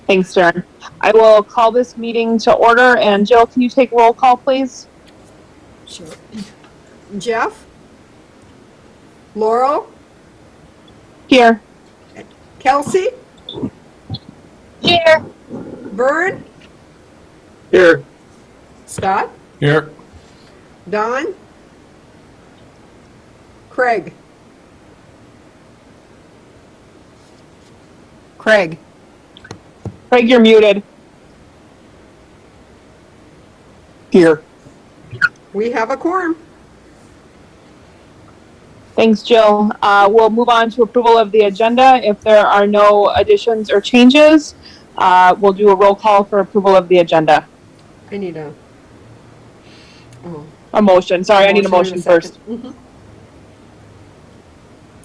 Thanks, Darren. I will call this meeting to order, and Jill, can you take roll call, please? Sure. Jeff? Laurel? Here. Kelsey? Here. Vern? Here. Scott? Here. Don? Craig? Craig? Craig, you're muted. Here. We have a quorum. Thanks, Jill. We'll move on to approval of the agenda. If there are no additions or changes, we'll do a roll call for approval of the agenda. I need A motion. Sorry, I need a motion first. Mm-hmm.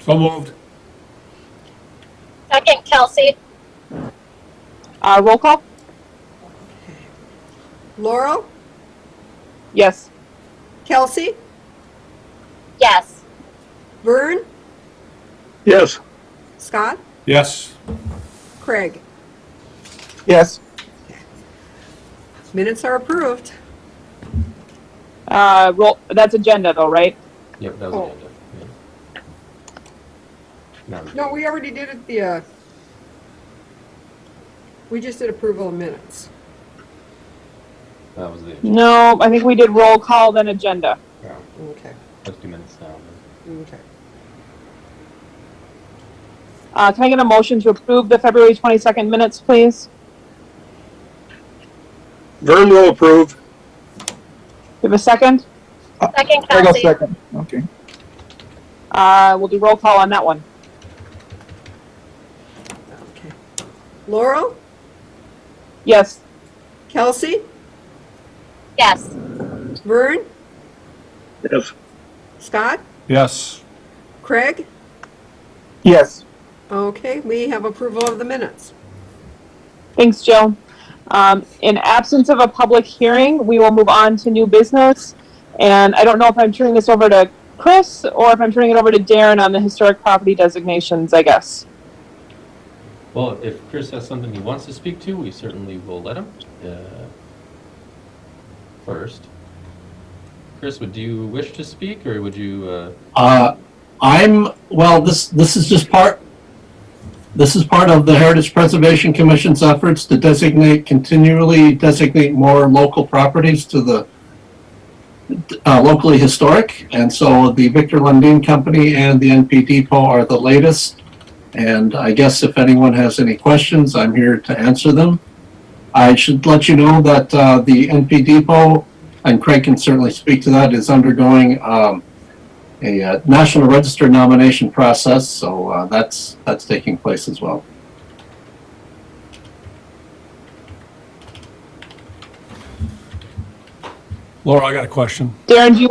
So moved. Second, Kelsey. Roll call? Laurel? Yes. Kelsey? Yes. Vern? Yes. Scott? Yes. Craig? Yes. Minutes are approved. That's agenda though, right? Yep, that was agenda. Yeah. No, we already did it we just did approval of minutes. That was the agenda. No, I think we did roll call, then agenda. Yeah. Okay. Let's do minutes now. Okay. Can I get a motion to approve the February 22nd minutes, please? Vern will approve. Give a second. Second, I go Kelsey. second. Okay. We'll do roll call on that one. Okay. Laurel? Yes. Kelsey? Yes. Vern? Yes. Scott? Yes. Craig? Yes. Okay, we have approval of the minutes. Thanks, Jill. In absence of a public hearing, we will move on to new business. And I don't know if I'm turning this over to Chris or if I'm turning it over to Darren on the historic property designations, I guess. Well, if Chris has something he wants to speak to, we certainly will let him. First. Chris, would you wish to speak, or would you? This is just part of the Heritage Preservation Commission's efforts to continually designate more local properties to the locally historic. And so the Victor Lundin Company and the NP Depot are the latest. And I guess if anyone has any questions, I'm here to answer them. I should let you know that the NP Depot, and Craig can certainly speak to that, is undergoing a National Register nomination process, so that's taking place as well. Laura, I got a question. Darren, do you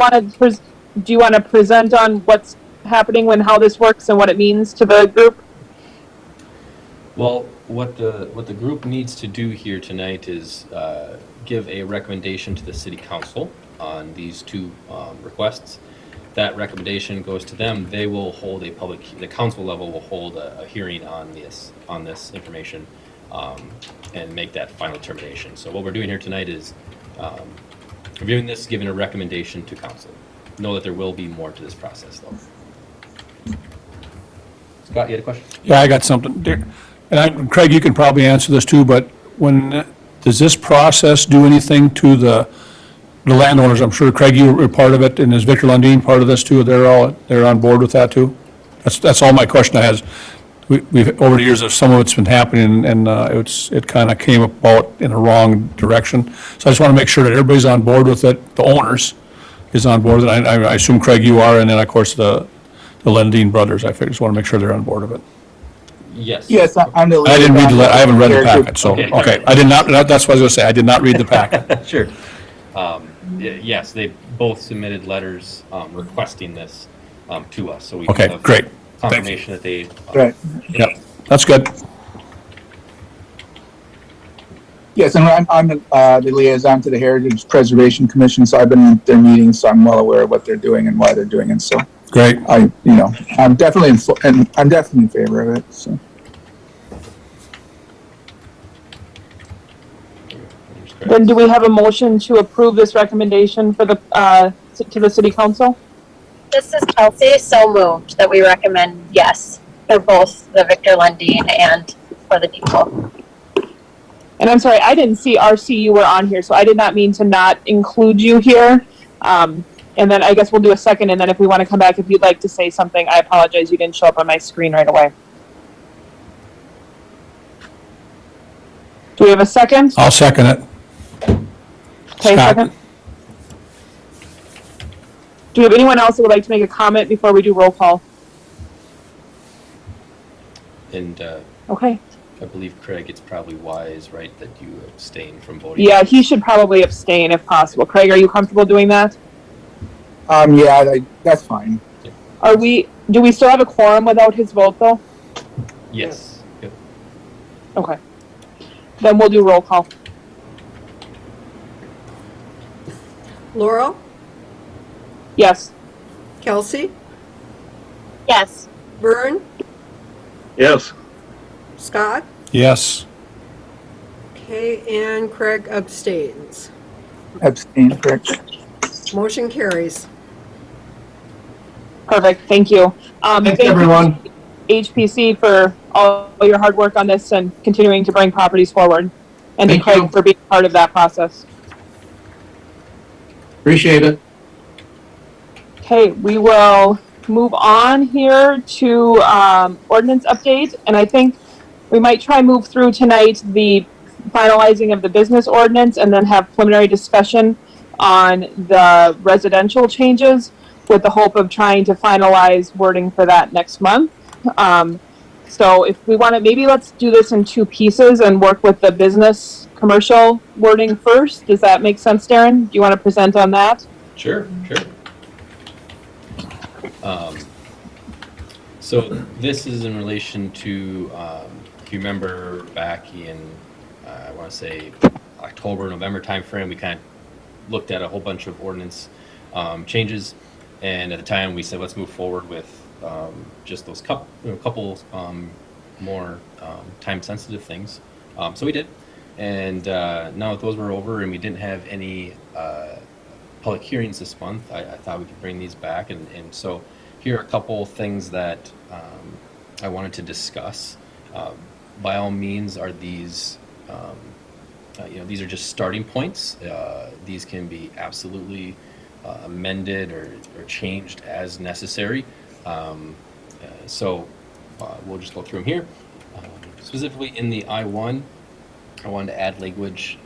want to present on what's happening and how this works and what it means to the group? Well, what the group needs to do here tonight is give a recommendation to the City Council on these two requests. That recommendation goes to them. They will hold the council level will hold a hearing on this information and make that final determination. So what we're doing here tonight is reviewing this, giving a recommendation to council. Know that there will be more to this process, though. Scott, you had a question? Yeah, I got something. And Craig, you can probably answer this too, but does this process do anything to the landowners? I'm sure, Craig, you were part of it, and is Victor Lundin part of this too? They're on board with that too? That's all my question I have. We've over the years, some of it's been happening, and it kind of came about in a wrong direction. So I just want to make sure that everybody's on board with it. The owners is on board with it. I assume, Craig, you are, and then of course the Lundin brothers. I just want to make sure they're on board with it. Yes. Yes, I'm the I didn't read I haven't read the packet, so Okay. I did not. That's what I was going to say. I did not read the packet. Sure. Yes, they both submitted letters requesting this to us, so we Okay, have great. confirmation that they. Right. Yep, that's good. Yes, and I'm the liaison to the Heritage Preservation Commission, so I've been in their meetings, so I'm well aware of what they're doing and why they're doing it. So Great. I'm definitely in favor of it. So Then do we have a motion to approve this recommendation for the, to the city council? This is Kelsey, so moved that we recommend yes for both the Victor Lundin and for the depot. And I'm sorry, I didn't see RC you were on here, so I did not mean to not include you here. And then I guess we'll do a second, and then if we want to come back, if you'd like to say something, I apologize, you didn't show up on my screen right away. Do we have a second? I'll second it. Okay, Scott. second. Do we have anyone else that would like to make a comment before we do roll call? And Okay. I believe, Craig, it's probably wise, right, that you abstain from voting? Yeah, he should probably abstain if possible. Craig, are you comfortable doing that? Yeah, that's fine. Do we still have a quorum without his vote though? Yes. Yep. Okay. Then we'll do roll call. Laurel, Yes. Kelsey, Yes. Vern, Yes. Scott, Yes. okay, and Craig abstains. Abstain, correct. Motion carries. Perfect. Thank you. Thanks, thank everyone. you, HPC, for all your hard work on this and continuing to bring properties forward. And to Thank Craig you. for being part of that process. Appreciate it. Okay, we will move on here to ordinance update. And I think we might try move through tonight the finalizing of the business ordinance and then have preliminary discussion on the residential changes with the hope of trying to finalize wording for that next month. So if we want to, maybe let's do this in two pieces and work with the business commercial wording first. Does that make sense, Darren? Do you want to present on that? Sure. So this is in relation to, if you remember back in, I want to say October, November timeframe, we kind of looked at a whole bunch of ordinance changes, and at the time we said let's move forward with just those couple more time-sensitive things. So we did, and now that those were over and we didn't have any public hearings this month, I thought we could bring these back, and so here are a couple things that I wanted to discuss. By all means, are these, these are just starting points. These can be absolutely amended or changed as necessary. So we'll just go through them here. Specifically in the I-1, I wanted to add language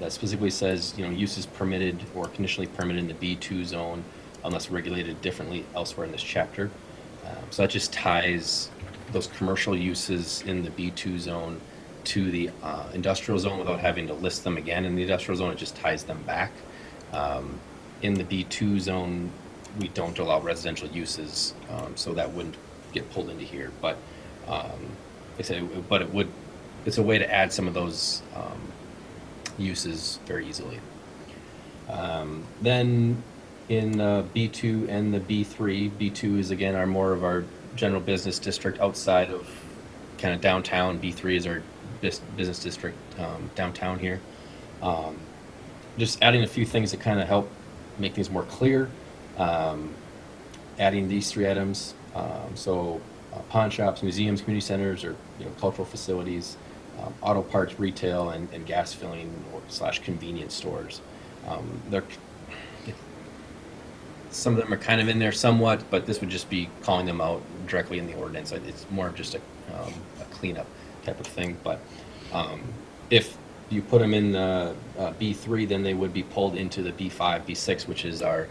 that specifically says, use is permitted or conditionally permitted in the B2 zone unless regulated differently elsewhere in this chapter. So that just ties those commercial uses in the B2 zone to the industrial zone without having to list them again in the industrial zone. It just ties them back. In the B2 zone, we don't allow residential uses, so that wouldn't get pulled into here. But it's a way to add some of those uses very easily. Then in B2 and the B3, B2 is again more of our general business district outside of kind of downtown. B3 is our business district downtown here. Just adding a few things that kind of help make things more clear. Adding these three items, so pawn shops, museums, community centers, or cultural facilities, auto parts retail, and gas filling / convenience stores. Some of them are kind of in there somewhat, but this would just be calling them out directly in the ordinance. It's more of just a cleanup type of thing. But if you put them in B3, then they would be pulled into the B5, B6, which is our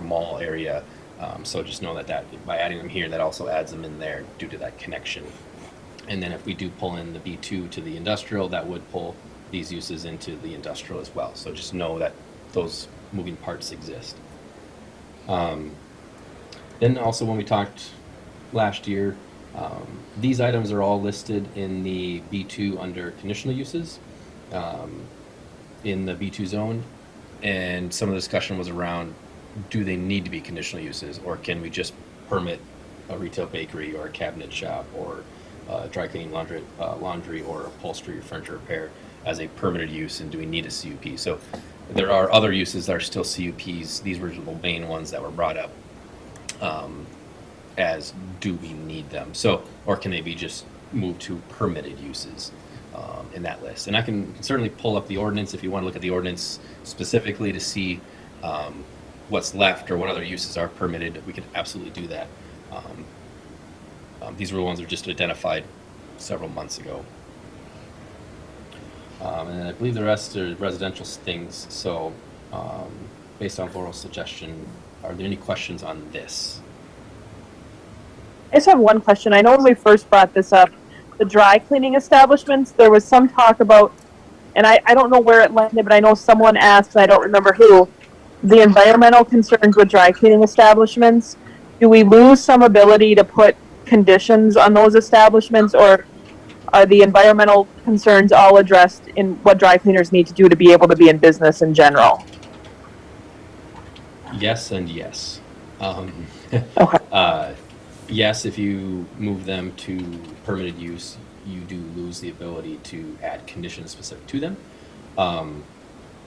mall area. So just know that by adding them here, that also adds them in there due to that connection. And then if we do pull in the B2 to the industrial, that would pull these uses into the industrial as well. So just know that those moving parts exist. Then also when we talked last year, these items are all listed in the B2 under conditional uses in the B2 zone. And some of the discussion was around, do they need to be conditional uses, or can we just permit a retail bakery or a cabinet shop or dry cleaning, laundry, or upholstery or furniture repair as a permitted use, and do we need a CUP? So there are other uses that are still CUPs. These were the main ones that were brought up as do we need them? So, or can they be just moved to permitted uses in that list? And I can certainly pull up the ordinance if you want to look at the ordinance specifically to see what's left or what other uses are permitted. We could absolutely do that. These were the ones that were just identified several months ago. And I believe the rest are residential things. So based on Laurel's suggestion, are there any questions on this? I just have one question. I know when we first brought this up, the dry cleaning establishments, there was some talk about, and I don't know where it landed, but I know someone asked, and I don't remember who, the environmental concerns with dry cleaning establishments. Do we lose some ability to put conditions on those establishments, or are the environmental concerns all addressed in what dry cleaners need to do to be able to be in business in general? Yes and yes. Okay. Yes, if you move them to permitted use, you do lose the ability to add conditions specific to them.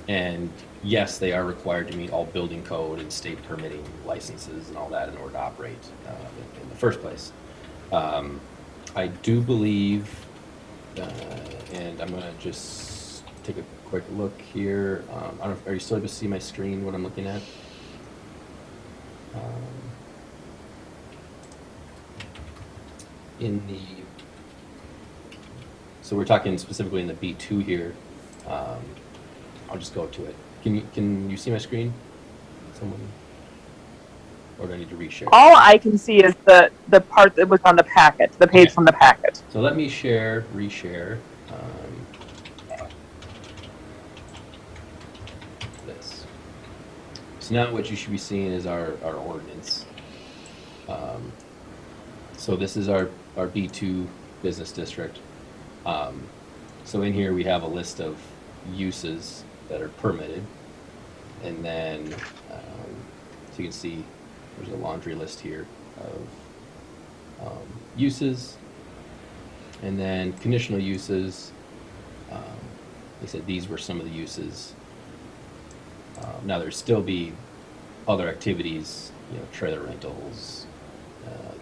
And yes, they are required to meet all building code and state permitting licenses and all that in order to operate in the first place. I do believe, and I'm going to just take a quick look here. I don't know, are you still able to see my screen, what I'm looking at? So we're talking specifically in the B2 here. I'll just go to it. Can you see my screen? Someone? Or do I need to reshare? All I can see is the part that was on the packet, the page Okay. from the packet. So let me reshare this. So now what you should be seeing is our ordinance. So this is our B2 business district. So in here we have a list of uses that are permitted. And then, so you can see there's a laundry list here of uses. And then conditional uses, they said these were some of the uses. Now there'd still be other activities, trailer rentals,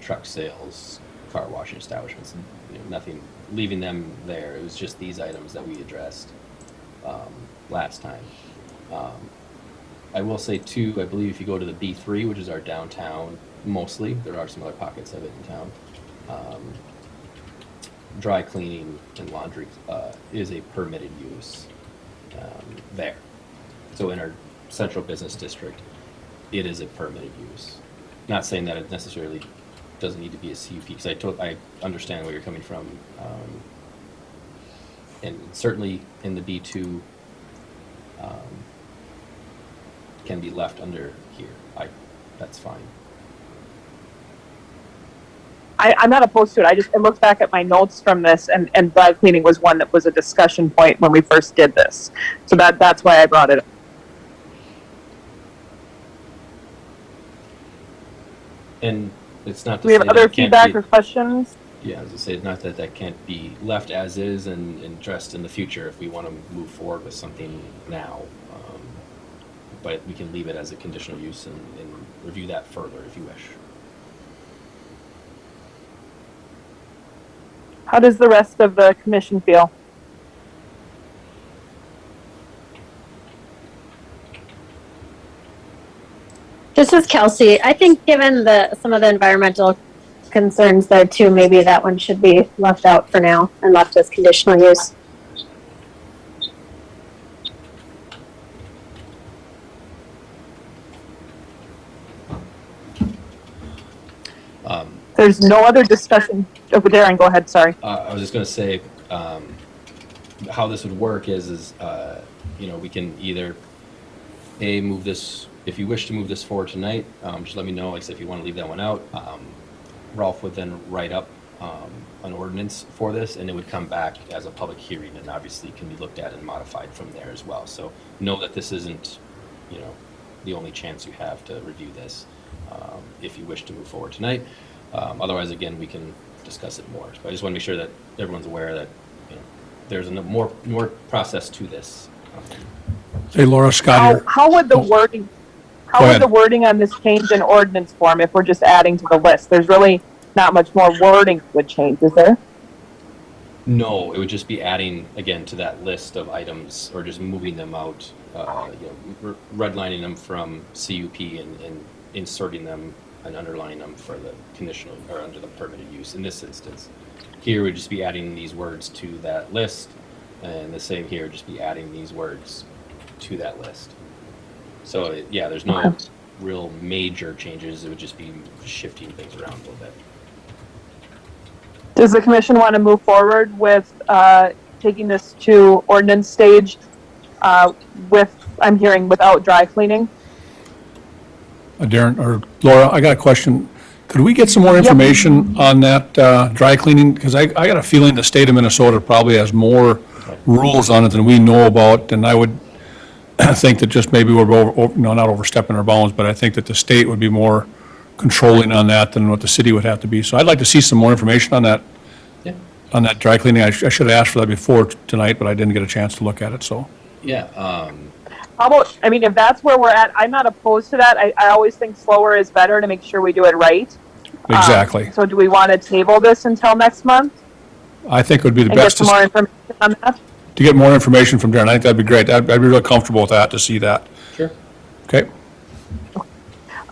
truck sales, car washing establishments, and, nothing, leaving them there. It was just these items that we addressed last time. I will say too, I believe if you go to the B3, which is our downtown, mostly, there are some other pockets of it in town, dry cleaning and laundry is a permitted use there. So in our central business district, it is a permitted use. Not saying that it necessarily doesn't need to be a CUP, because I understand where you're coming from. And certainly in the B2 can be left under here. That's fine. I'm not opposed to it. I looked back at my notes from this, and dry cleaning was one that was a discussion point when we first did this. So that's why I brought it up. And it's not to Do we have say other that it can't feedback be, or questions? yeah, as I say, not that that can't be left as is and addressed in the future if we want to move forward with something now. But we can leave it as a conditional use and review that further if you wish. How does the rest of the commission feel? This is Kelsey. I think given some of the environmental concerns there too, maybe that one should be left out for now and left as conditional use. There's no other discussion. Over there, and go ahead, sorry. I was just going to say, how this would work is we can either move this, if you wish to move this forward tonight, just let me know. Like I said, if you want to leave that one out, Ralph would then write up an ordinance for this, and it would come back as a public hearing, and obviously can be looked at and modified from there as well. So know that this isn't, the only chance you have to review this if you wish to move forward tonight. Otherwise, again, we can discuss it more. So I just want to make sure that everyone's aware that, you know, there's a more process to this. Hey, Laura, Scott How, here. how would the Oh. wording, Go how would ahead. the wording on this change in ordinance form if we're just adding to the list? There's really not much more wording that would change, is there? No, it would just be adding, again, to that list of items, or just moving them out, redlining them from CUP and inserting them and underlining them for the conditional, or under the permitted use in this instance. Here would just be adding these words to that list, and the same here, just be adding these words to that list. So, yeah, there's no real major changes, it would just be shifting things around a little bit. Does the commission want to move forward with taking this to ordinance stage with, I'm hearing, without dry cleaning? Darren, or Laura, I got a question. Could we get some more information on that dry cleaning? Because I got a feeling the state of Minnesota probably has more rules on it than we know about, and I would think that just maybe we're not overstepping our bounds, but I think that the state would be more controlling on that than what the city would have to be. So I'd like to see some more information on that. Yeah. On that dry cleaning. I should have asked for that before tonight, but I didn't get a chance to look at it, so. Yeah, How about, I mean, if that's where we're at, I'm not opposed to that. I always think slower is better to make sure we do it right. Exactly. So do we want to table this until next month I think it would be the and get best some more information on that? to get more information from Darren. I think that'd be great. I'd be real comfortable with that, to see that. sure. Okay?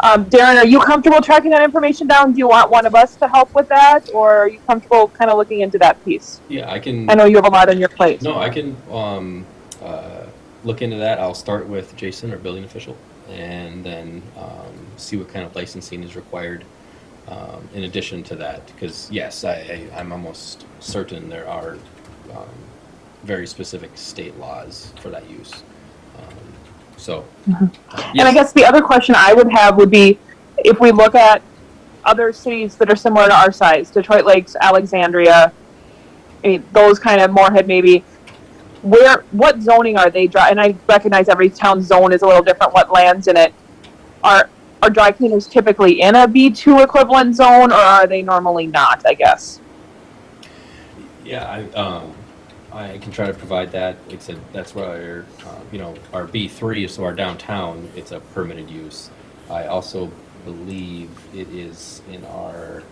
Darren, are you comfortable tracking that information down? Do you want one of us to help with that, or are you comfortable kind of looking into that piece? Yeah, I can. I know you have a lot on your plate. No, I can look into that. I'll start with Jason, our building official, and then see what kind of licensing is required in addition to that. Because yes, I'm almost certain there are very specific state laws for that use. And I guess the other question I would have would be, if we look at other cities that are similar to our size, Detroit Lakes, Alexandria, I mean, those kind of Moorhead maybe, what zoning are they dry? And I recognize every town's zone is a little different, what lands in it. Are dry cleaners typically in a B2 equivalent zone, or are they normally not, I guess? Yeah, I can try to provide that. Like I said, that's where our B3, so our downtown, it's a permitted use. I also believe it is in our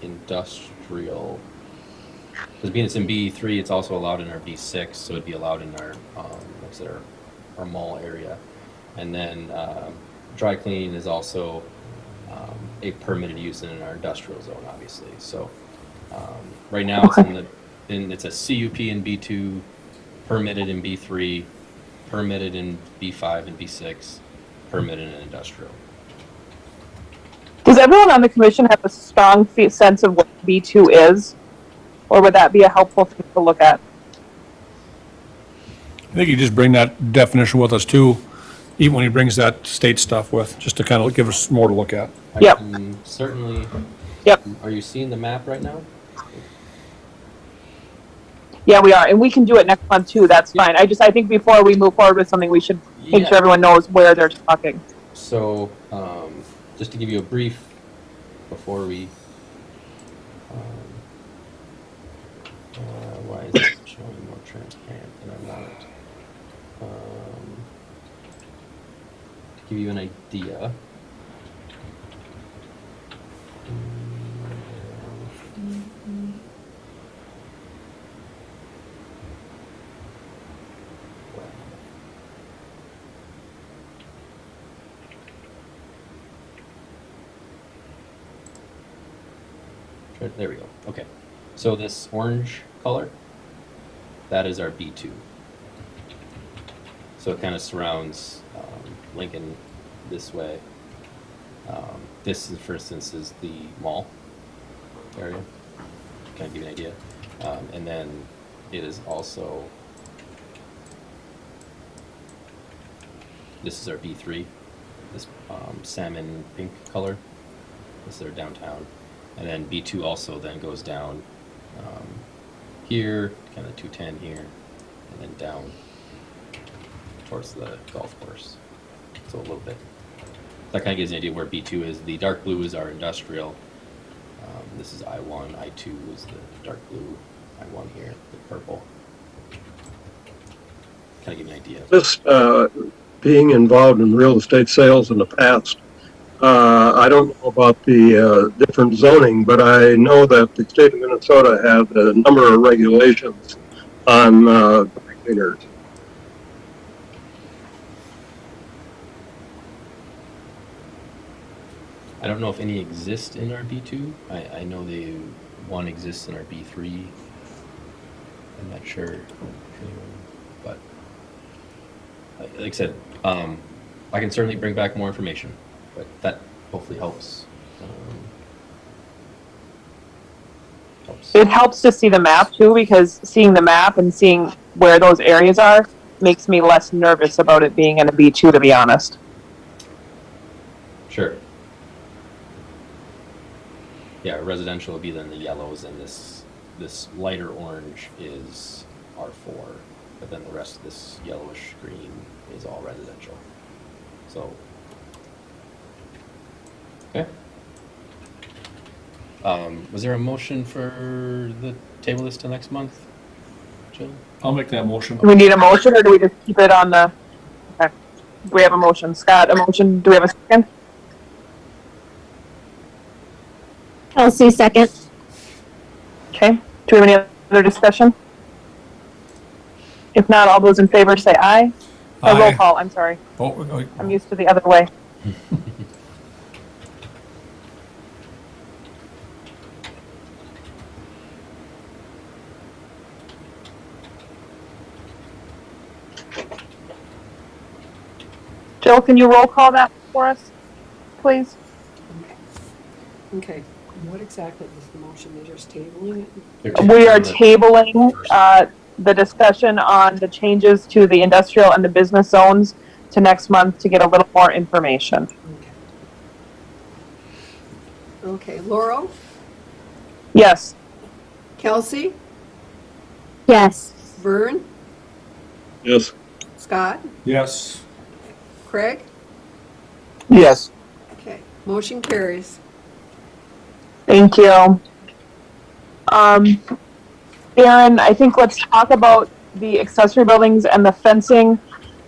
industrial, because being it's in B3, it's also allowed in our B6, so it'd be allowed in our, like I said, our mall area. And then dry cleaning is also a permitted use in our industrial zone, obviously. So right now it's it's a CUP in B2, permitted in B3, permitted in B5 and B6, permitted in industrial. Does everyone on the commission have a strong sense of what B2 is? Or would that be a helpful thing to look at? I think you just bring that definition with us too, even when he brings that state stuff with, just to kind of give us more to look at. Yep. I can certainly. Yep. Are you seeing the map right now? Yeah, we are, and we can do it next month too, that's fine. I think before we move forward with something, we should make sure everyone knows where they're talking. So, just to give you a brief before we, why is it showing more transparent than I want it? To give you an idea. There we go. Okay. So this orange color, that is our B2. So it kind of surrounds Lincoln this way. This, is, for instance, is the mall area. Kind of give you an idea. And then it is also, this is our B3, this salmon pink color. This is our downtown. And then B2 also then goes down here, kind of 210 here, and then down towards the golf course. So a little bit. That kind of gives you an idea where B2 is. The dark blue is our industrial, This is I1, I2 is the dark blue, I1 here, the purple. Kind of give you an idea. This, being involved in real estate sales in the past, I don't know about the different zoning, but I know that the state of Minnesota has a number of regulations on dry cleaners. I don't know if any exist in our B2. I know one exists in our B3. I'm not sure, but like I said, I can certainly bring back more information, but that hopefully helps. It helps to see the map too, because seeing the map and seeing where those areas are makes me less nervous about it being in a B2, to be honest. Sure. Yeah, residential would be then the yellows, and this lighter orange is R4, but then the rest of this yellowish green is all residential. So, okay. Was there a motion for the table this to next month, Jill? I'll make that motion. Do we need a motion, or do we just keep it on the, okay. Do we have a motion? Scott, a motion? Do we have a second? Kelsey, second. Okay. Do we have any other discussion? If not, all those in favor say aye. Oh, roll Aye. call, I'm sorry. Oh, I'm used to the other way. Jill, can you roll call that for us, please? Okay, what exactly is the motion? They're just tabling it? We are tabling the discussion on the changes to the industrial and the business zones to next month to get a little more information. Okay, Laurel, Yes. Kelsey, Yes. Vern, Yes. Scott, yes. Craig? Yes. Okay, motion carries. Thank you. Darren, I think let's talk about the accessory buildings and the fencing.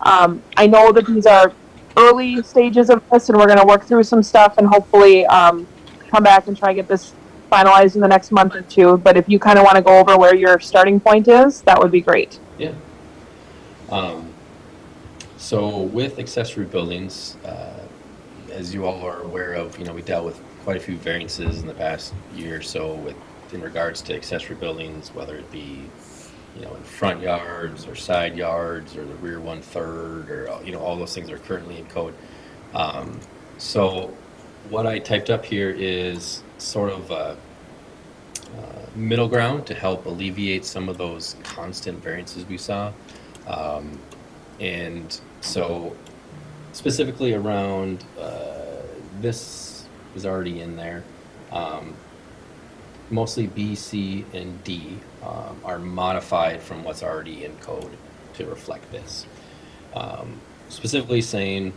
I know that these are early stages of this, and we're going to work through some stuff and hopefully come back and try to get this finalized in the next month or two. But if you kind of want to go over where your starting point is, that would be great. Yeah. So with accessory buildings, as you all are aware of, we dealt with quite a few variances in the past year or so in regards to accessory buildings, whether it be, in front yards or side yards or the rear 1/3 or, all those things are currently in code. So what I typed up here is sort of a middle ground to help alleviate some of those constant variances we saw. And so specifically around this is already in there. Mostly B, C, and D are modified from what's already in code to reflect this. Specifically saying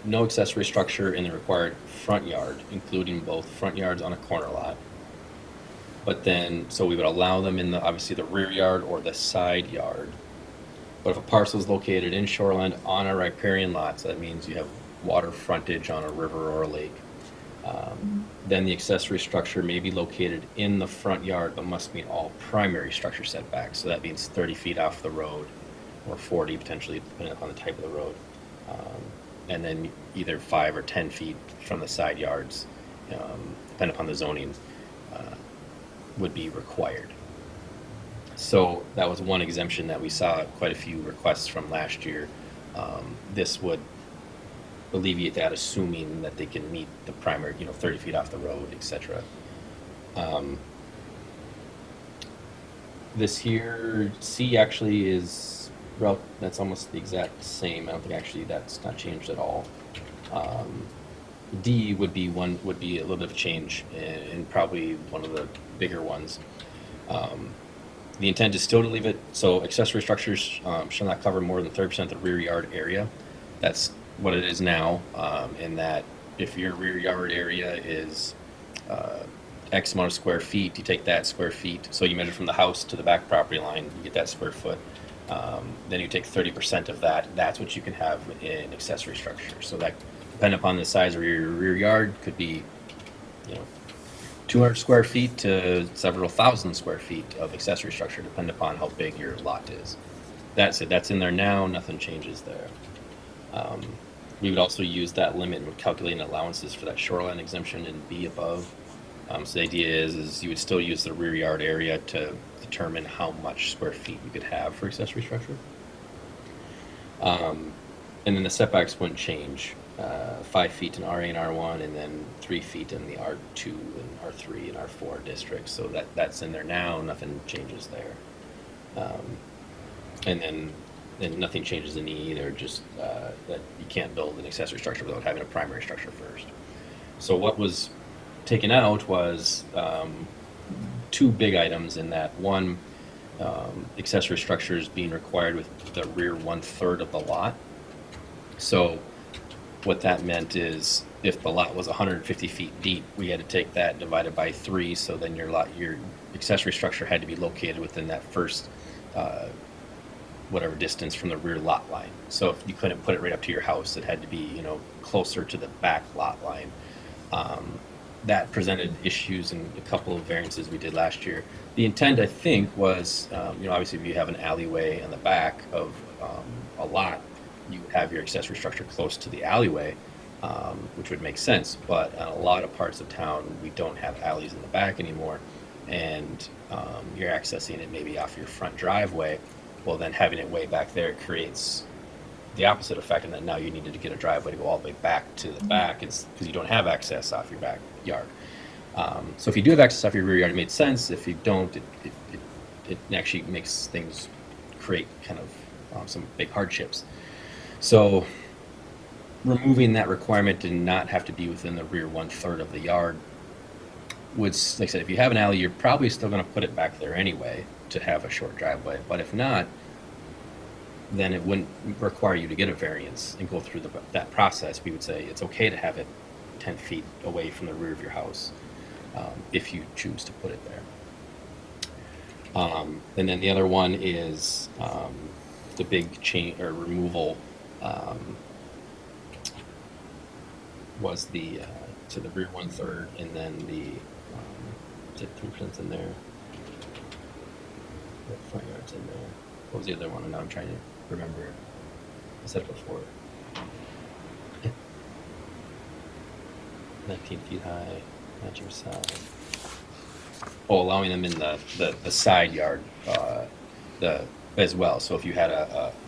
no accessory structure in the required front yard, including both front yards on a corner lot. But then, so we would allow them in obviously the rear yard or the side yard. But if a parcel is located in shoreline on a riparian lot, so that means you have water frontage on a river or a lake, then the accessory structure may be located in the front yard but must meet all primary structure setbacks. So that means 30 feet off the road or 40 potentially, depending upon the type of the road. And then either 5 or 10 feet from the side yards, depending upon the zoning, would be required. So that was one exemption that we saw quite a few requests from last year. This would alleviate that, assuming that they can meet the primary, 30 feet off the road, etc. This here, C actually is, well, that's almost the exact same. I don't think actually that's not changed at all. D would be a little bit of a change and probably one of the bigger ones. The intent is still to leave it, so accessory structures shall not cover more than 30% of the rear yard area. That's what it is now, in that if your rear yard area is X amount of square feet, you take that square feet, so you measure from the house to the back property line, you get that square foot. Then you take 30% of that, that's what you can have in accessory structure. So that, depending upon the size of your rear yard, could be, 200 square feet to several thousand square feet of accessory structure, depending upon how big your lot is. That's it, that's in there now, nothing changes there. We would also use that limit when calculating allowances for that shoreline exemption and be above. So the idea is you would still use the rear yard area to determine how much square feet you could have for accessory structure. And then the setbacks wouldn't change. 5 feet in RA and R1, and then 3 feet in the R2 and R3 and R4 districts. So that's in there now, nothing changes there. And then nothing changes in E either, just that you can't build an accessory structure without having a primary structure first. So what was taken out was 2 big items in that. One, accessory structures being required with the rear 1/3 of the lot. So what that meant is if the lot was 150 feet deep, we had to take that divided by 3, so then your accessory structure had to be located within that first whatever distance from the rear lot line. So if you couldn't put it right up to your house, it had to be, closer to the back lot line. That presented issues in a couple of variances we did last year. The intent, I think, was, obviously if you have an alleyway in the back of a lot, you would have your accessory structure close to the alleyway, which would make sense. But in a lot of parts of town, we don't have alleys in the back anymore, and you're accessing it maybe off your front driveway. Well, then having it way back there creates the opposite effect, and then now you needed to get a driveway to go all the way back to the back, because you don't have access off your backyard. So if you do have access off your rear yard, it made sense. If you don't, it actually makes things create kind of some big hardships. So removing that requirement to not have to be within the rear 1/3 of the yard would, like I said, if you have an alley, you're probably still going to put it back there anyway to have a short driveway. But if not, then it wouldn't require you to get a variance and go through that process. We would say it's okay to have it 10 feet away from the rear of your house if you choose to put it there. And then the other one is the big change or removal was the to the rear 1/3, and then the is it 3% in there? The front yard's in there. What was the other one? And now I'm trying to remember. I said it before. 19 feet high, matching side. Oh, allowing them in the side yard as well. So if you had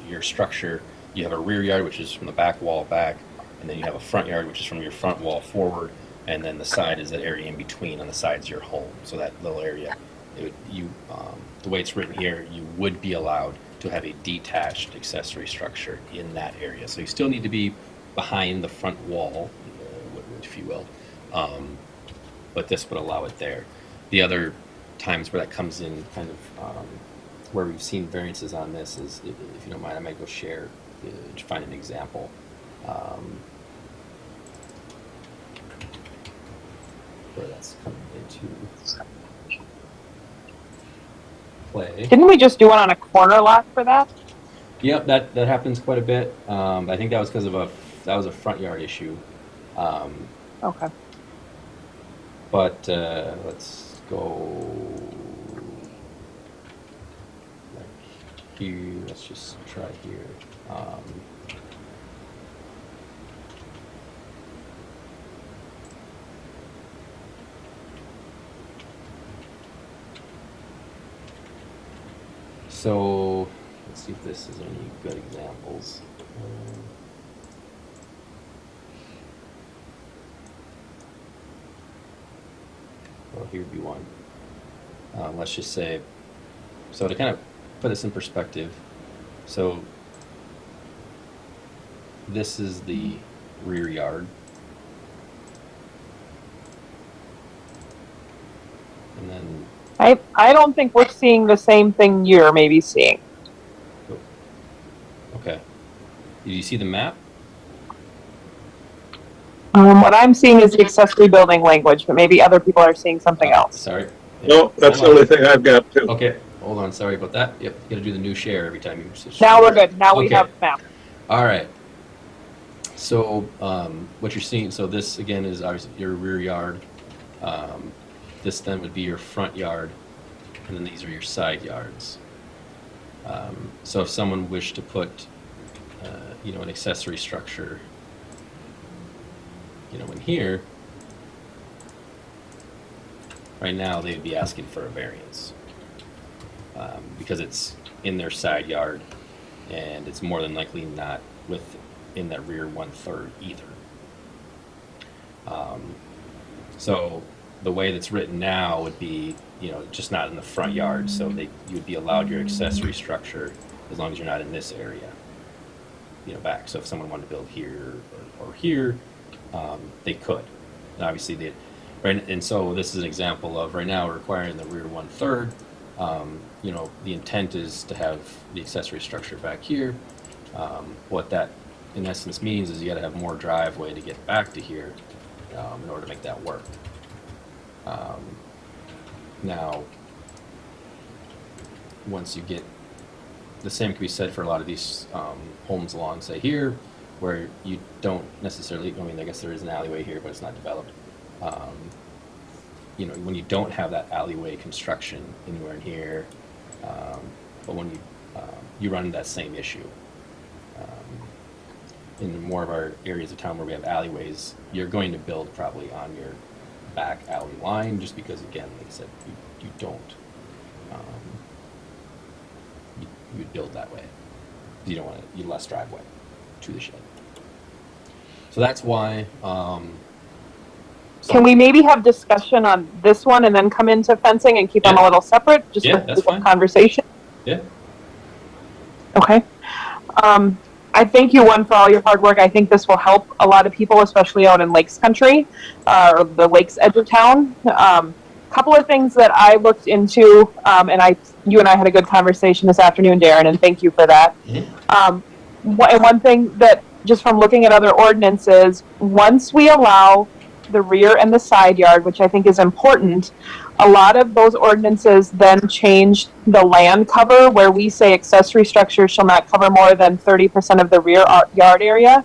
your structure, you have a rear yard, which is from the back wall back, and then you have a front yard, which is from your front wall forward, and then the side is that area in between on the sides of your home. So that little area, the way it's written here, you would be allowed to have a detached accessory structure in that area. So you still need to be behind the front wall, if you will, but this would allow it there. The other times where that comes in kind of where we've seen variances on this is, if you don't mind, I might go share to find an example. Where that's coming into play. Didn't we just do one on a corner lot for that? Yep, that happens quite a bit. I think that was because of that was a front yard issue. Okay. But let's go like here. Let's just try here. So let's see if this is any good examples. Well, here would be one. Let's just say, so to kind of put this in perspective, so this is the rear yard. And then I don't think we're seeing the same thing you're maybe seeing. okay. Did you see the map? What I'm seeing is the accessory building language, but maybe other people are seeing something else. Sorry. No, that's the Hold on. only thing I've got too. Okay, hold on, sorry about that. Yep, you gotta do the new share every time you switch. Now we're good. Now we Okay. have map. All right. So, what you're seeing, so this again is your rear yard. This then would be your front yard, and then these are your side yards. So if someone wished to put, an accessory structure, in here, right now they'd be asking for a variance because it's in their side yard, and it's more than likely not within that rear 1/3 either. So the way that's written now would be, just not in the front yard. So you'd be allowed your accessory structure as long as you're not in this area, back. So if someone wanted to build here or here, they could. And obviously, right. And so this is an example of right now we're requiring the rear 1/3. The intent is to have the accessory structure back here. What that in essence means is you got to have more driveway to get back to here in order to make that work. Now, once you get, the same can be said for a lot of these homes along, say here, where you don't necessarily, I guess there is an alleyway here, but it's not developed. When you don't have that alleyway construction anywhere in here, but when you run into that same issue. In more of our areas of town where we have alleyways, you're going to build probably on your back alley line, just because, again, like I said, you don't, you would build that way. You don't want to, you less driveway to the shed. So that's why. Can we maybe have discussion on this one and then come into fencing and keep them a little separate? Just Yeah, for that's fine. conversation. Yeah. Okay. I thank you, for all your hard work. I think this will help a lot of people, especially out in Lakes Country, or the Lakes edge of town. Couple of things that I looked into, and you and I had a good conversation this afternoon, Darren, and thank you for that. Mm-hmm. One thing that, just from looking at other ordinances, once we allow the rear and the side yard, which I think is important, a lot of those ordinances then change the land cover, where we say accessory structures shall not cover more than 30% of the rear yard area.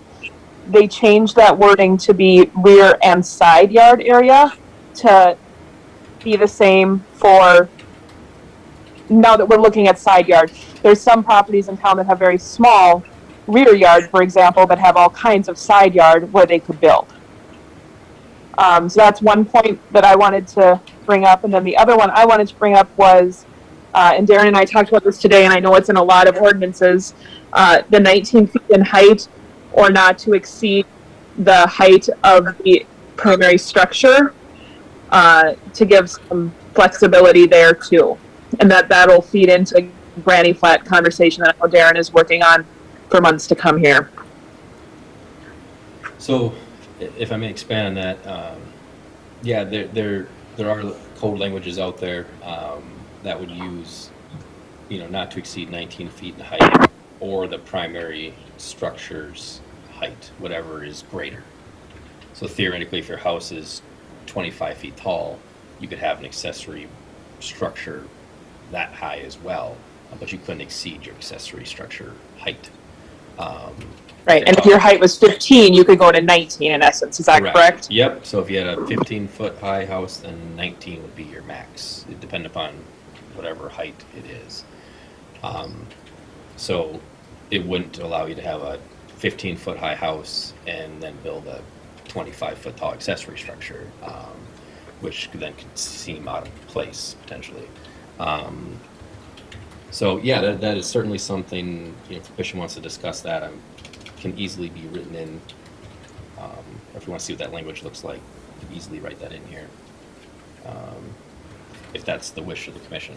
They change that wording to be rear and side yard area to be the same for, now that we're looking at side yard. There's some properties in town that have very small rear yard, for example, but have all kinds of side yard where they could build. So that's one point that I wanted to bring up. And then the other one I wanted to bring up was, and Darren and I talked about this today, and I know it's in a lot of ordinances, the 19 feet in height or not to exceed the height of the primary structure, to give some flexibility there too. And that'll feed into Granny Flat conversation that I know Darren is working on for months to come here. So, if I may expand on that, yeah, there are code languages out there that would use, not to exceed 19 feet in height, or the primary structure's height, whatever is greater. So theoretically, if your house is 25 feet tall, you could have an accessory structure that high as well, but you couldn't exceed your accessory structure height. Right, and if your height was 15, you could go to 19 in essence, is that correct? Yep, so if you had a 15-foot high house, then 19 would be your max. It depends upon whatever height it is. So it wouldn't allow you to have a 15-foot high house and then build a 25-foot tall accessory structure, which then could seem out of place potentially. So yeah, that is certainly something, if the commission wants to discuss that, can easily be written in. If you want to see what that language looks like, you can easily write that in here, if that's the wish of the commission.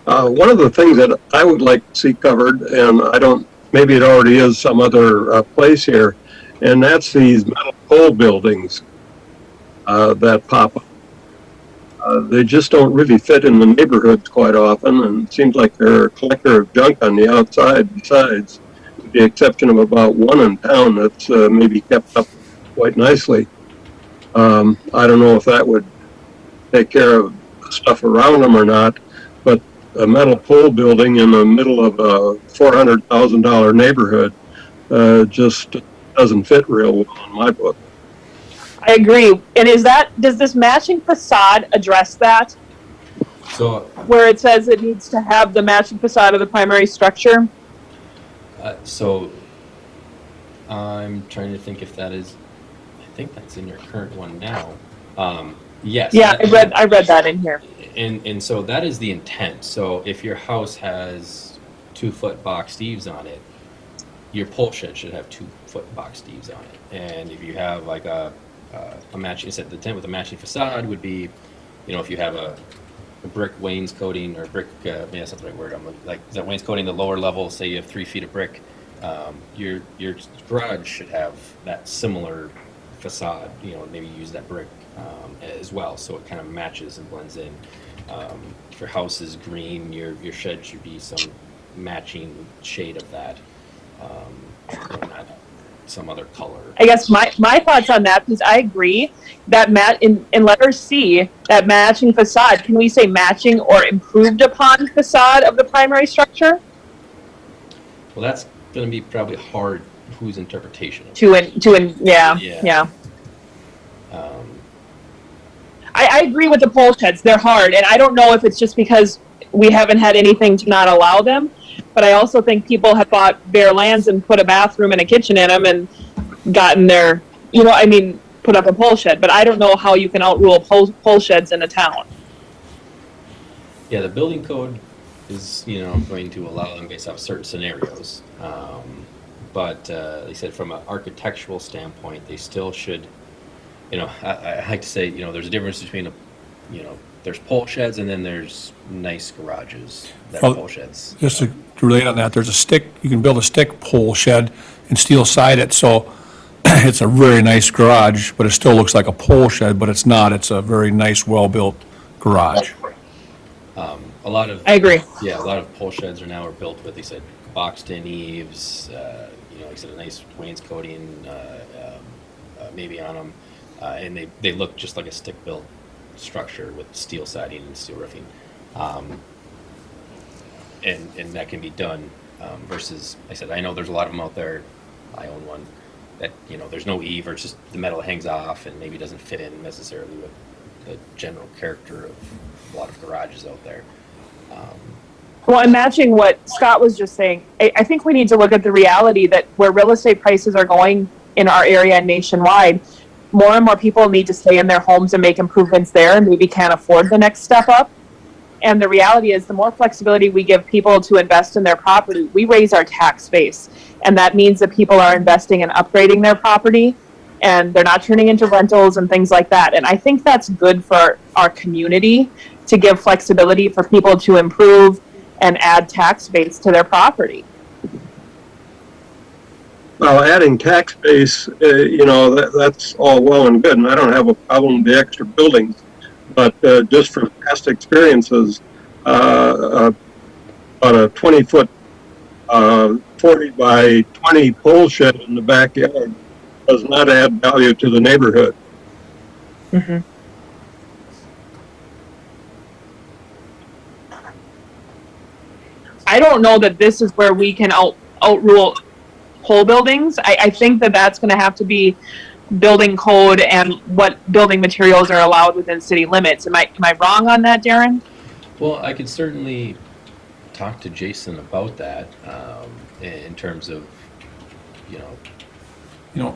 One of the things that I would like to see covered, and maybe it already is some other place here, and that's these metal pole buildings that pop up. They just don't really fit in the neighborhoods quite often, and it seems like they're a collector of junk on the outside besides. with the exception of about one in town that's maybe kept up quite nicely. I don't know if that would take care of the stuff around them or not, but a metal pole building in the middle of a $400,000 neighborhood just doesn't fit real well in my book. I agree. And does this matching facade address that? So, Where it says it needs to have the matching facade of the primary structure? so I'm trying to think if that is, I think that's in your current one now. Yes. Yeah, I read that in here. And so that is the intent. So if your house has 2-foot box eaves on it, your pole shed should have 2-foot box eaves on it. And if you have like a matching, the intent with a matching facade would be, if you have a brick wainscoting or brick, maybe that's not the right word. Is that wainscoting the lower level? Say you have 3 feet of brick, your garage should have that similar facade. Maybe use that brick as well, so it kind of matches and blends in. If your house is green, your shed should be some matching shade of that, not some other color. I guess my thoughts on that, because I agree that in letter C, that matching facade, can we say matching or improved upon facade of the primary structure? Well, that's going to be probably hard. Whose interpretation of Yeah. I agree with the pole sheds. They're hard, and I don't know if it's just because we haven't had anything to not allow them, but I also think people have bought bare lands and put a bathroom and a kitchen in them and gotten their, put up a pole shed. But I don't know how you can outrule pole sheds in a town. Yeah, the building code is, going to allow them based off certain scenarios. But like I said, from an architectural standpoint, they still should, I like to say, there's a difference between there's pole sheds and then there's nice garages that are pole sheds. Just to relate on that, you can build a stick pole shed and steel side it, so it's a very nice garage, but it still looks like a pole shed, but it's not. It's a very nice, well-built garage. I agree. Yeah, a lot of pole sheds are now built with, they said, boxed-in eaves, like I said, a nice wainscoting maybe on them, and they look just like a stick-built structure with steel siding and steel roofing, and that can be done versus, like I said, I know there's a lot of them out there. I own one that there's no eave, or it's just the metal hangs off and maybe doesn't fit in necessarily with the general character of a lot of garages out there. Well, and matching what Scott was just saying, I think we need to look at the reality that where real estate prices are going in our area and nationwide, more and more people need to stay in their homes and make improvements there and maybe can't afford the next step up. And the reality is the more flexibility we give people to invest in their property, we raise our tax base. And that means that people are investing in upgrading their property and they're not turning into rentals and things like that. And I think that's good for our community to give flexibility for people to improve and add tax base to their property. Well, adding tax base, that's all well and good, and I don't have a problem with the extra buildings. But just from past experiences, about a 20-foot, 40 by 20 pole shed in the backyard does not add value to the neighborhood. Mm-hmm. I don't know that this is where we can outrule pole buildings. I think that that's going to have to be building code and what building materials are allowed within city limits. Am I wrong on that, Darren? Well, I could certainly talk to Jason about that in terms of, Can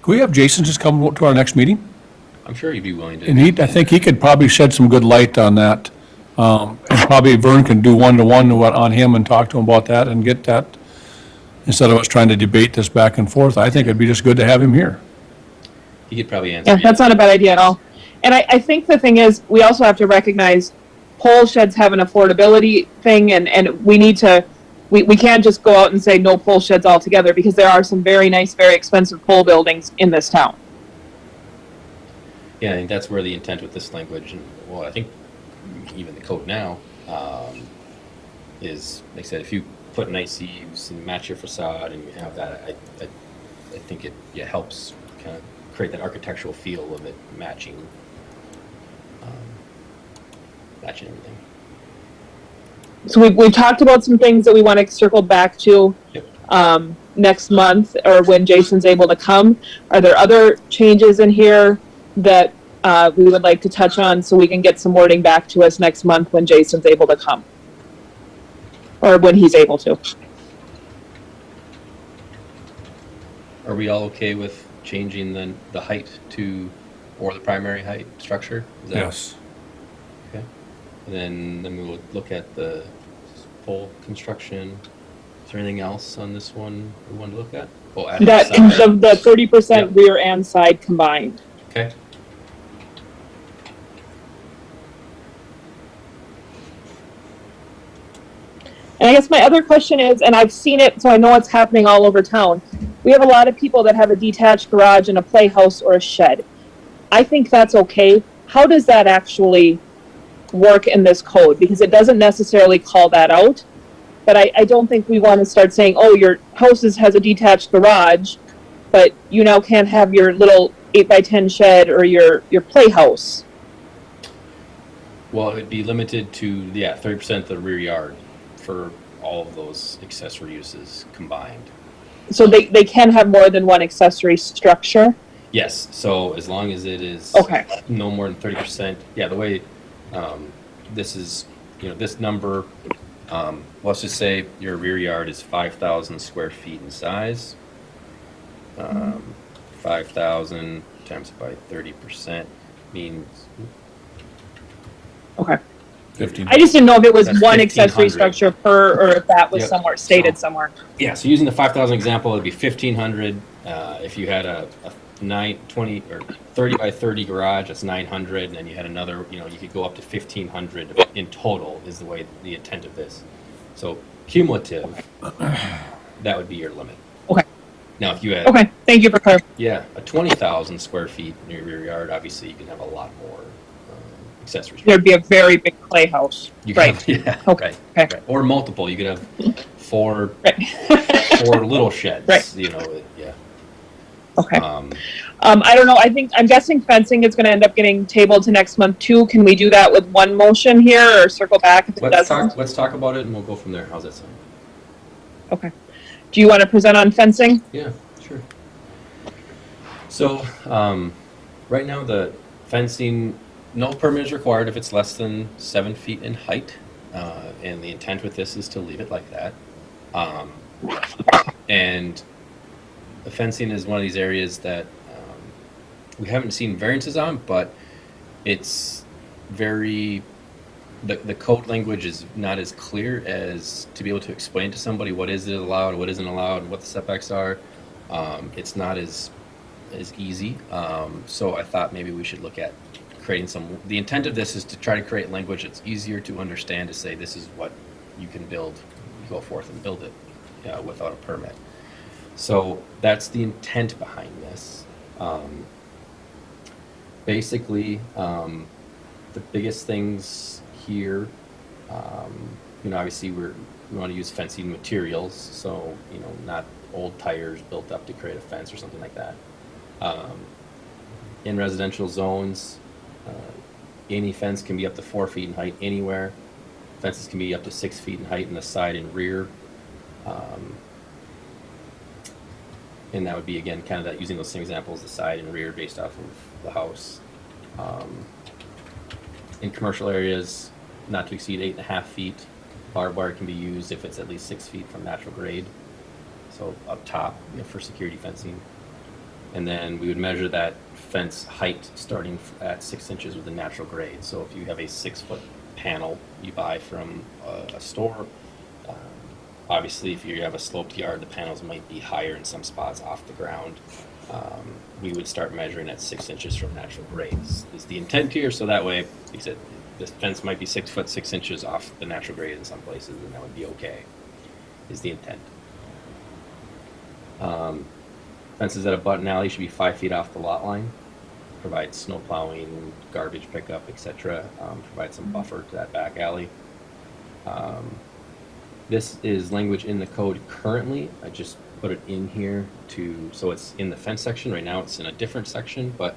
we have Jason just come to our next meeting? I'm sure he'd be willing to. And I think he could probably shed some good light on that. And probably Vern can do one-to-one on him and talk to him about that and get that, instead of us trying to debate this back and forth. I think it'd be just good to have him here. He could probably answer. Yeah, that's not a bad idea at all. And I think the thing is, we also have to recognize pole sheds have an affordability thing, and we need to, we can't just go out and say no pole sheds altogether, because there are some very nice, very expensive pole buildings in this town. Yeah, I think that's where the intent with this language, and well, I think even the code now is, like I said, if you put nice eaves and match your facade and you have that, I think it helps kind of create that architectural feel of it matching, matching everything. So we've talked about some things that we want to circle back to next month or when Jason's able to come. Are there other changes in here that we would like to touch on so we can get some wording back to us next month when Jason's able to come? Or when he's able to. Are we all okay with changing the height to, or the primary height structure? Is that, Yes. okay. And then we will look at the pole construction. Is there anything else on this one we want to look at? Oh, adding That side. the 30% Yep. rear and side combined. Okay. And I guess my other question is, and I've seen it, so I know it's happening all over town. We have a lot of people that have a detached garage and a playhouse or a shed. I think that's okay. How does that actually work in this code? Because it doesn't necessarily call that out. But I don't think we want to start saying, oh, your house has a detached garage, but you now can't have your little 8x10 shed or your playhouse. Well, it'd be limited to, 30% of the rear yard for all of those accessory uses combined. So they can have more than one accessory structure? Yes, so as long as it is Okay. no more than 30%, the way this is, this number, let's just say your rear yard is 5,000 square feet in size. 5,000 times by 30% means, Okay. 15. I just didn't know if it was That's one accessory 1,500. structure per, or if that was Yep. somewhere stated So- somewhere. so using the 5,000 example, it'd be 1,500. If you had a 20 or 30 by 30 garage, that's 900, and then you had another, you could go up to 1,500 in total is the way, the intent of this. So cumulative, that would be your limit. Okay. Now, if you had, Okay, thank you for clarifying. a 20,000 square feet in your rear yard, obviously you can have a lot more accessories. There'd be a very big playhouse. You Right. Have, yeah. Okay. Right. Okay. Right. Or multiple. You could have four Right. little sheds. Right. Yeah. Okay. Um, I don't know. I'm guessing fencing is going to end up getting tabled to next month too. Can we do that with one motion here or circle back if it doesn't? Let's talk about it and we'll go from there. How's that sound? Okay. Do you want to present on fencing? Yeah, sure. So, right now the fencing, no permit is required if it's less than 7 feet in height. And the intent with this is to leave it like that. And the fencing is one of these areas that we haven't seen variances on, but it's very, the code language is not as clear as to be able to explain to somebody what is it allowed, what isn't allowed, what the setbacks are. It's not as easy. So I thought maybe we should look at creating the intent of this is to try to create language that's easier to understand, to say this is what you can build, you go forth and build it without a permit. So that's the intent behind this. Basically, the biggest things here, obviously we want to use fencing materials, so, not old tires built up to create a fence or something like that. In residential zones, any fence can be up to 4 feet in height anywhere. Fences can be up to 6 feet in height in the side and rear. And that would be, again, kind of that, using those same examples, the side and rear based off of the house. In commercial areas, not to exceed 8.5 feet. Barbed wire can be used if it's at least 6 feet from natural grade. So up top, for security fencing. And then we would measure that fence height starting at 6 inches with the natural grade. So if you have a 6-foot panel you buy from a store, obviously if you have a sloped yard, the panels might be higher in some spots off the ground. We would start measuring at 6 inches from natural grade is the intent here. So that way, like I said, this fence might be 6 foot 6 inches off the natural grade in some places, and that would be okay, is the intent. Fences that abut an alley should be 5 feet off the lot line. Provide snow plowing, garbage pickup, etc. Provide some buffer to that back alley. This is language in the code currently. I just put it in here so it's in the fence section. Right now it's in a different section, but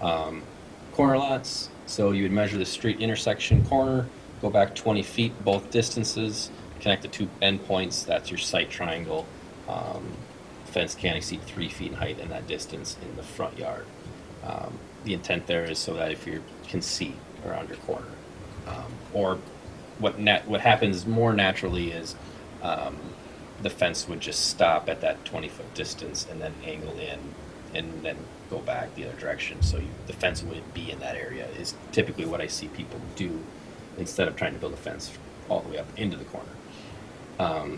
corner lots, so you would measure the street intersection corner, go back 20 feet both distances, connect the two endpoints, that's your site triangle. Fence can't exceed 3 feet in height in that distance in the front yard. The intent there is so that if you can see around your corner. Or what happens more naturally is the fence would just stop at that 20-foot distance and then angle in and then go back the other direction. So the fence would be in that area is typically what I see people do instead of trying to build a fence all the way up into the corner.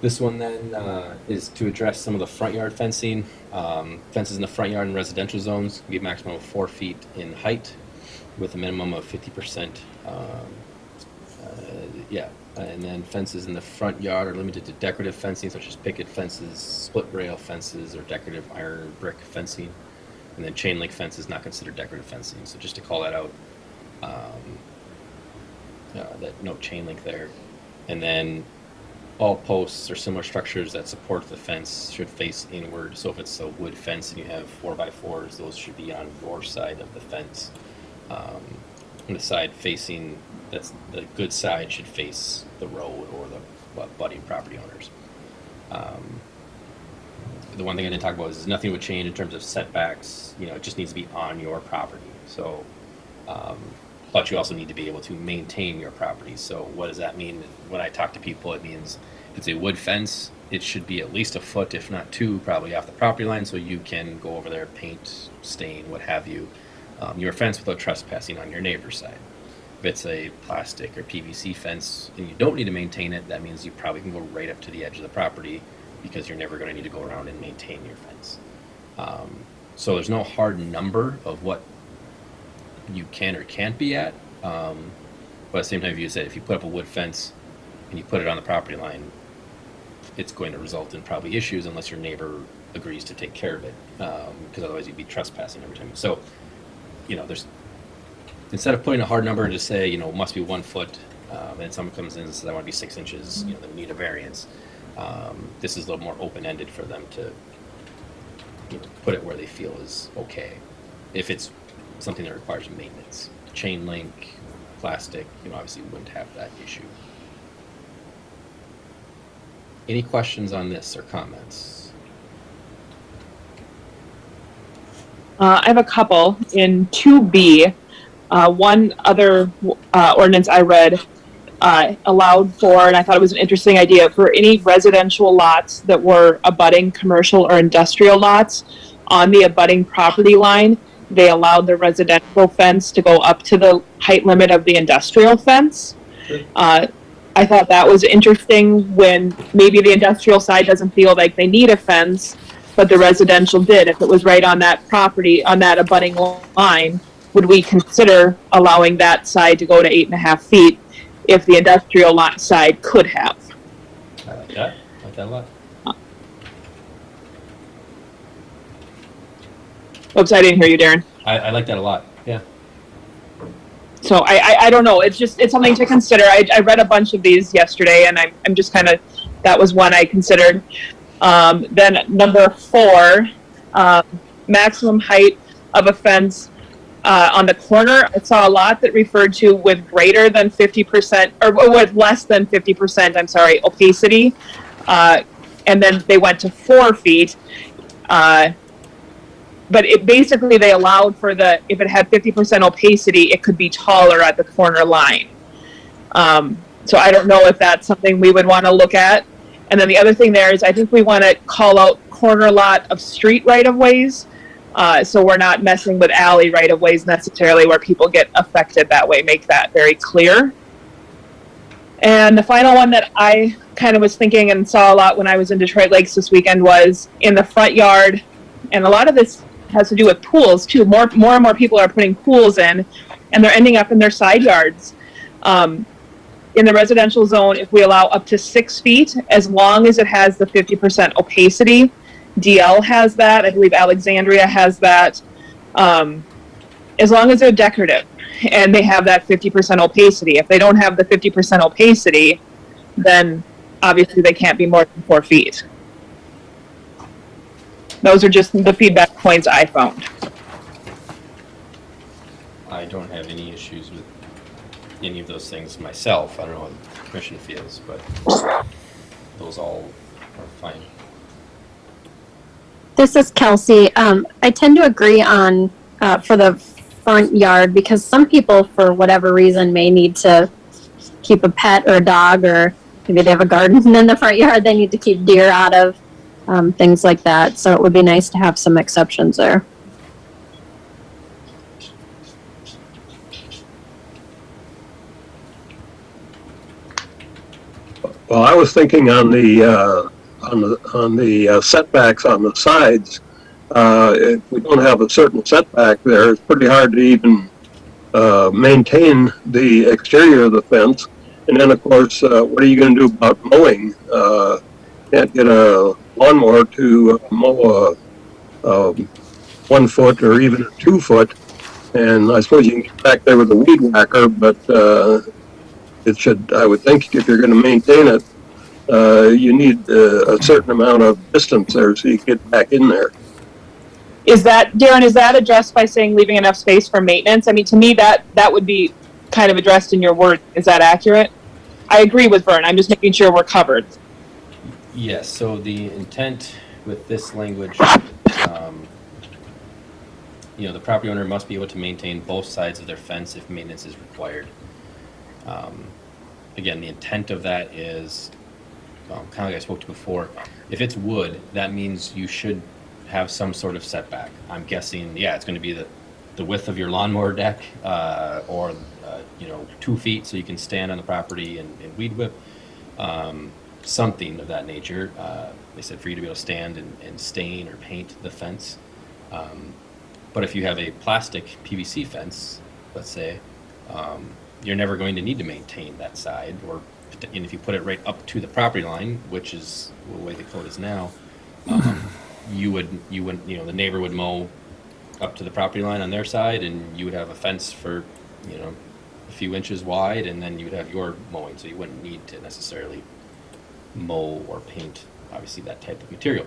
This one then is to address some of the front yard fencing. Fences in the front yard in residential zones can be a maximum of 4 feet in height with a minimum of 50%. And then fences in the front yard are limited to decorative fencing such as picket fences, split rail fences, or decorative iron brick fencing. And then chain link fence is not considered decorative fencing. So just to call that out, that no chain link there. And then all posts or similar structures that support the fence should face inward. So if it's a wood fence and you have 4x4s, those should be on your side of the fence. On the side facing, that's the good side should face the road or the budding property owners. The one thing I didn't talk about is nothing would change in terms of setbacks. It just needs to be on your property. So, but you also need to be able to maintain your property. So what does that mean? When I talk to people, it means if it's a wood fence, it should be at least a foot, if not 2, probably off the property line, so you can go over there, paint, stain, what have you, your fence without trespassing on your neighbor's side. If it's a plastic or PVC fence and you don't need to maintain it, that means you probably can go right up to the edge of the property because you're never going to need to go around and maintain your fence. So there's no hard number of what you can or can't be at. But at the same time, if you put up a wood fence and you put it on the property line, it's going to result in probably issues unless your neighbor agrees to take care of it, because otherwise you'd be trespassing every time. So, there's, instead of putting a hard number and just say, it must be 1 foot, and someone comes in and says, I want to be 6 inches, they need a variance. This is a little more open-ended for them to put it where they feel is okay. If it's something that requires maintenance, chain link, plastic, obviously wouldn't have that issue. Any questions on this or comments? I have a couple. In 2B, one other ordinance I read allowed for, and I thought it was an interesting idea, for any residential lots that were abutting commercial or industrial lots on the abutting property line, they allowed the residential fence to go up to the height limit of the industrial fence. I thought that was interesting when maybe the industrial side doesn't feel like they need a fence, but the residential did. If it was right on that property, on that abutting line, would we consider allowing that side to go to 8.5 feet if the industrial lot side could have? I like that. I like that a lot. Oops, I didn't hear you, Darren. I like that a lot. Yeah. So I don't know. It's something to consider. I read a bunch of these yesterday, and I'm just kind of, that was one I considered. Then number 4, maximum height of a fence on the corner. I saw a lot that referred to with greater than 50%, or with less than 50%, I'm sorry, opacity. And then they went to 4 feet. But it basically, they allowed for if it had 50% opacity, it could be taller at the corner line. So I don't know if that's something we would want to look at. And then the other thing there is I think we want to call out corner lot of street right-of-ways. So we're not messing with alley right-of-ways necessarily where people get affected that way. Make that very clear. And the final one that I kind of was thinking and saw a lot when I was in Detroit Lakes this weekend was in the front yard. And a lot of this has to do with pools too. More and more people are putting pools in, and they're ending up in their side yards. In the residential zone, if we allow up to 6 feet, as long as it has the 50% opacity, DL has that. I believe Alexandria has that. as long as they're decorative and they have that 50% opacity. If they don't have the 50% opacity, then obviously they can't be more than 4 feet. Those are just the feedback points I found. I don't have any issues with any of those things myself. I don't know how the commission feels, but those all are fine. This is Kelsey. I tend to agree on for the front yard because some people, for whatever reason, may need to keep a pet or a dog, or maybe they have a garden in the front yard they need to keep deer out of, things like that. So it would be nice to have some exceptions there. Well, I was thinking on the setbacks on the sides. If we don't have a certain setback there, it's pretty hard to even maintain the exterior of the fence. And then, of course, what are you going to do about mowing? Can't get a lawnmower to mow a 1 foot or even a 2 foot. And I suppose you can get back there with a weed whacker, but it should, I would think, if you're going to maintain it, you need a certain amount of distance there so you can get back in there. Is that, Darren, is that addressed by saying leaving enough space for maintenance? I mean, to me, that would be kind of addressed in your word. Is that accurate? I agree with Vern. I'm just making sure we're covered. Yes, so the intent with this language, the property owner must be able to maintain both sides of their fence if maintenance is required. Again, the intent of that is, kind of like I spoke to before, if it's wood, that means you should have some sort of setback. I'm guessing, it's going to be the width of your lawnmower deck, or 2 feet so you can stand on the property and weed whip, something of that nature. They said for you to be able to stand and stain or paint the fence. But if you have a plastic PVC fence, let's say, you're never going to need to maintain that side, and if you put it right up to the property line, which is the way the code is now, you wouldn't, the neighbor would mow up to the property line on their side, and you would have a fence for, a few inches wide, and then you would have your mowing, so you wouldn't need to necessarily mow or paint, obviously, that type of material.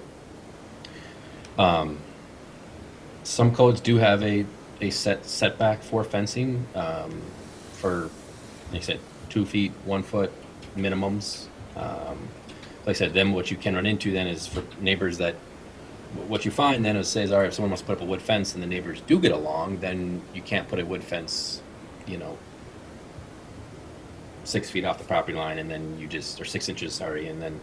Some codes do have a setback for fencing, for, like I said, 2 feet, 1 foot minimums. Like I said, then what you can run into then is for neighbors that, what you find then is says, all right, if someone wants to put up a wood fence and the neighbors do get along, then you can't put a wood fence, 6 feet off the property line, and then or 6 inches, sorry, and then,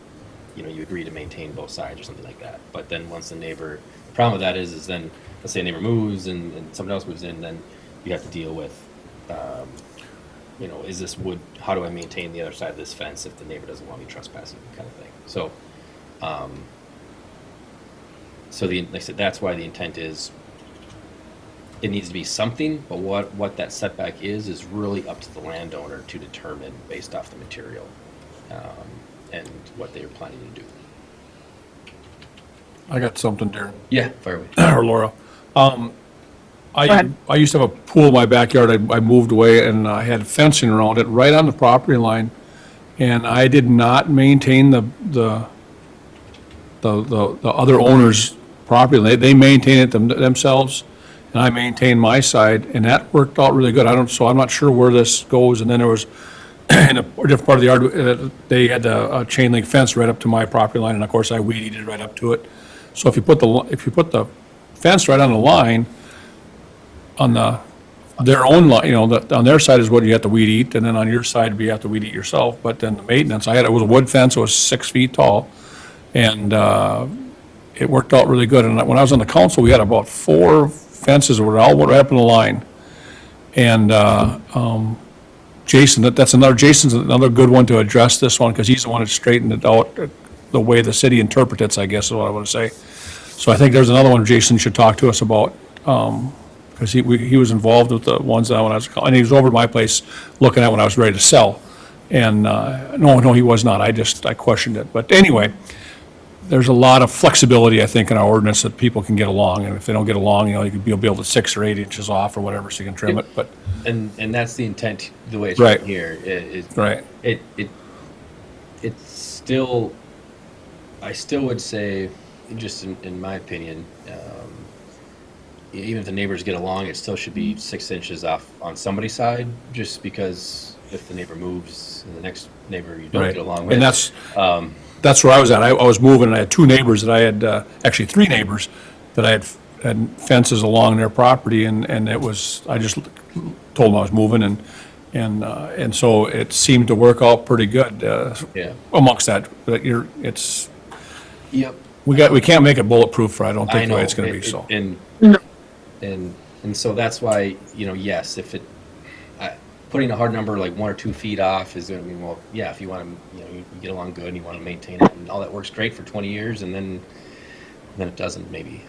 you agree to maintain both sides or something like that. But then once the problem with that is then, let's say a neighbor moves and someone else moves in, then you have to deal with, is this wood, how do I maintain the other side of this fence if the neighbor doesn't want me trespassing, kind of thing. So, like I said, that's why the intent is, it needs to be something, but what that setback is really up to the landowner to determine based off the material, and what they are planning to do. I got something, Darren. Yeah, fire away. Or Laura. I used to have a pool in my backyard. I moved away, and I had fencing around it right on the property line, and I did not maintain the other owner's property. They maintained it themselves, and I maintained my side, and that worked out really good. So I'm not sure where this goes. And then there was in a different part of the yard, they had a chain link fence right up to my property line, and of course I weed eated right up to it. So if you put the fence right on the line, on their own line, on their side is what you have to weed eat, and then on your side you have to weed eat yourself. But then the maintenance, it was a wood fence, it was 6 feet tall, and it worked out really good. And when I was on the council, we had about 4 fences that were all right up in the line. And Jason's another good one to address this one, because he's the one that straightened it out the way the city interprets it, I guess is what I want to say. So I think there's another one Jason should talk to us about, because he was involved with the ones that when I was, and he was over at my place looking at when I was ready to sell. And no, he was not. I questioned it. But anyway, there's a lot of flexibility, I think, in our ordinance that people can get along, and if they don't get along, you know, you could be able to 6 or 8 inches off or whatever, so you can trim it, but, And that's the intent, the way it's Right. written here. right. It's still, I still would say, just in my opinion, even if the neighbors get along, it still should be 6 inches off on somebody's side, just because if the neighbor moves and the next neighbor you don't Right. get along with. And that's where I was at. I was moving, and I had 2 neighbors that I had, actually 3 neighbors that I had fences along their property, and it was, I just told them I was moving, and so it seemed to work out pretty good, Yeah. amongst that, but Yep. we can't make it bulletproof, I don't I think, the know. way it's gonna be, so. And so that's why, you know, yes, if it, putting a hard number like 1 or 2 feet off is going to be, well, yeah, if you want to, you know, you get along good and you want to maintain it and all that works great for 20 years and then it doesn't maybe.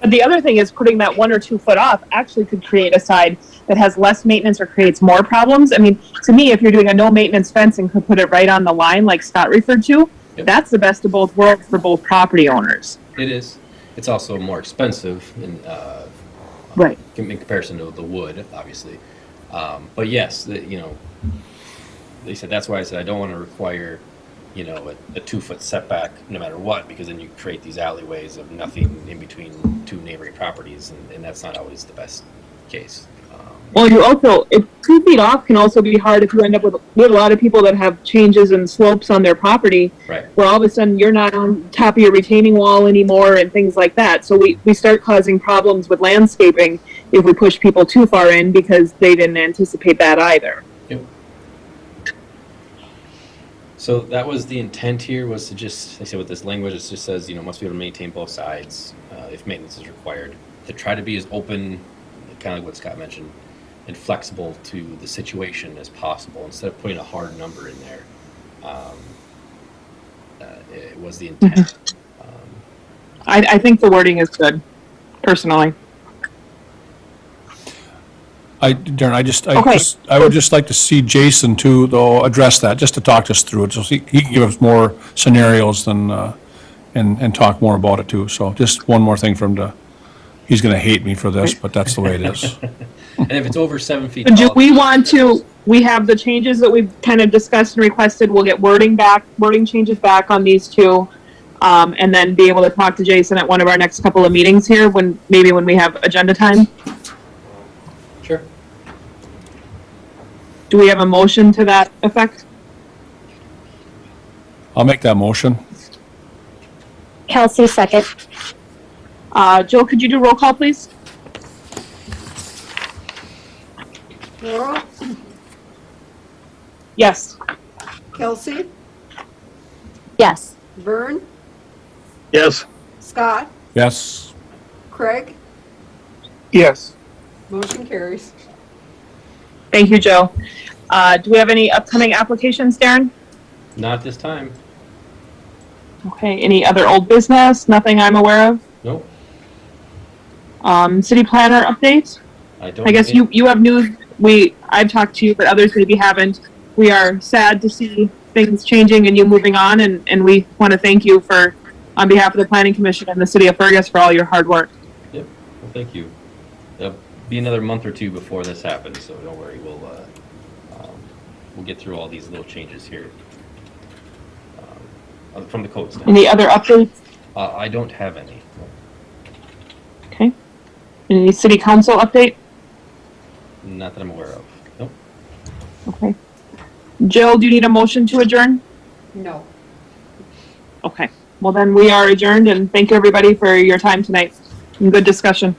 The other thing is putting that 1 or 2 foot off actually could create a side that has less maintenance or creates more problems. I mean, to me, if you're doing a no maintenance fence and could put it right on the line like Scott referred to, Yep. that's the best of both worlds for both property owners. It is. It's also more expensive in, Right. in comparison to the wood, obviously. But yes, you know, they said, that's why I said I don't want to require, you know, a 2 foot setback no matter what, because then you create these alleyways of nothing in between 2 neighboring properties, and that's not always the best case. Well, you also, 2 feet off can also be hard if you end up with, we have a lot of people that have changes in slopes on their property, Right. where all of a sudden you're not on top of your retaining wall anymore and things like that. So we start causing problems with landscaping if we push people too far in because they didn't anticipate that either. Yep. So that was the intent here, was to just, like I said, with this language, it just says, you know, must be able to maintain both sides if maintenance is required. To try to be as open, kind of like what Scott mentioned, and flexible to the situation as possible, instead of putting a hard number in there. It was the intent. I think the wording is good, personally. Darren, Okay. I would just like to see Jason too, though, address that, just to talk us through it, so he can give us more scenarios than, and talk more about it too, so just one more thing for him to, he's gonna hate me for this, but that's the way it is. And if it's over 7 feet Do tall, we want to, we have the changes that we've kind of discussed and requested, we'll get wording changes back on these 2, and then be able to talk to Jason at one of our next couple of meetings here, when we have agenda time. Sure. Do we have a motion to that effect? I'll make that motion. Kelsey, second. Jill, could you do roll call, please? Laurel, Yes. Kelsey, Yes. Vern, Yes. Scott, Yes? Craig, Yes. motion carries. Thank you, Joe. Do we have any upcoming applications, Darren? Not this time. Okay, any other old business? Nothing I'm aware of? Nope. City planner updates? I don't. I guess you have news. I've talked to you, but others maybe haven't. We are sad to see things changing and you moving on, and we want to thank you for, on behalf of the Planning Commission and the City of Fergus, for all your hard work. Yep. Well, thank you. It'll be another month or 2 before this happens, so don't worry. We'll get through all these little changes here from the code standpoint. Any other updates? I don't have any. Okay. Any city council update? Not that I'm aware of. Nope. Okay. Jill, do you need a motion to adjourn? No. Okay. Well, then we are adjourned, and thank you everybody for your time tonight and good discussion.